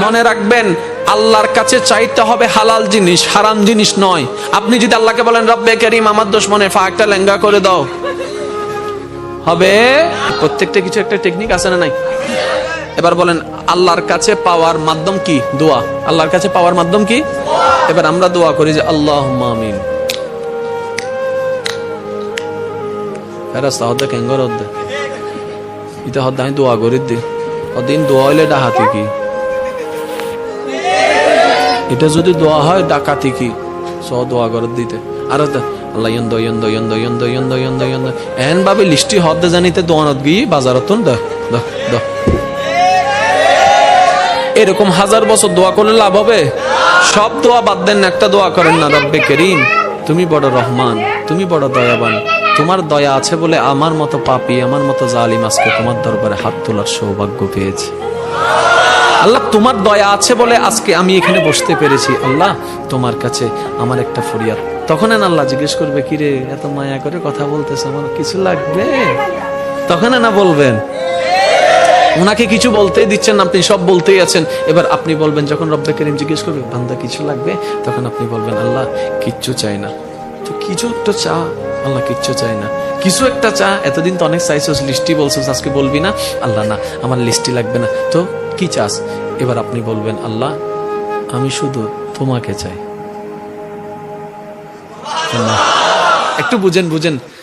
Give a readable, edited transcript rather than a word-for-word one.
মনে রাখবেন, আল্লাহর কাছে চাইতে হবে হালাল জিনিস, হারাম জিনিস নয়। আপনি যদি আল্লাহকে বলেন রব্বে কারীম আমার দুশমনের ফাঁকটা লেঙ্গা করে দাও, হবে? প্রত্যেকটা কিছু একটা টেকনিক আছে না নাই? এবার বলেন আল্লাহর কাছে পাওয়ার মাধ্যম কি? দোয়া। আল্লাহর কাছে পাওয়ার মাধ্যম কি? এবার আমরা দোয়া করি যে আল্লাহুম্মা আমিন। ফেরেশতা হদ্দে কেঙ্গর হদ্দে ইতা হদ্দে আমি দোয়া করি দি ওদিন দোয়া হইলে ডাকাতি কি? এটা যদি দোয়া হয় ডাকাতি কি? সো দোয়া করে দিতে আর আল্লাহ ইয়ন্দ ইয়ন্দ ইয়ন্দ ইয়ন্দ ইয়ন্দ ইয়ন্দ ইয়ন্দ এন ভাবে লিস্টি হদ্দে জানিতে দোয়ানত গিয়ে বাজারতন দ দ দ এরকম হাজার বছর দোয়া করলে লাভ হবে? সব দোয়া বাদ দেন, একটা দোয়া করেন না, রব্বে কারীম তুমি বড় রহমান, তুমি বড় দয়াবান, তোমার দয়া আছে বলে আমার মতো পাপী, আমার মতো জালিম আজকে তোমার দরবারে হাত তোলার সৌভাগ্য পেয়েছি। আল্লাহ তোমার দয়া আছে বলে আজকে আমি এখানে বসতে পেরেছি। আল্লাহ তোমার কাছে আমার একটা ফরিয়াদ। তখন আল্লাহ জিজ্ঞেস করবে, কিরে এত মায়া করে কথা বলতেছ, আমার কিছু লাগবে? তখন না বলবেন, ওনাকে কিছু বলতেই দিচ্ছেন, আপনি সব বলতেই আছেন। এবার আপনি বলবেন, যখন রব্বে কারীম জিজ্ঞেস করবে বান্দা কিছু লাগবে, তখন আপনি বলবেন আল্লাহ কিচ্ছু চাই না। তো কিছু একটা চা, আল্লাহ কিচ্ছু চাই না, কিছু একটা চা। এতদিন তো অনেক চাইছিস, লিস্টি বলছিস, আজকে বলবি না? আল্লাহ না, আমার লিস্টি লাগবে না, তো কি চাস? এবার আপনি বলবেন আল্লাহ আমি শুধু তোমাকে চাই। একটু বুঝেন বুঝেন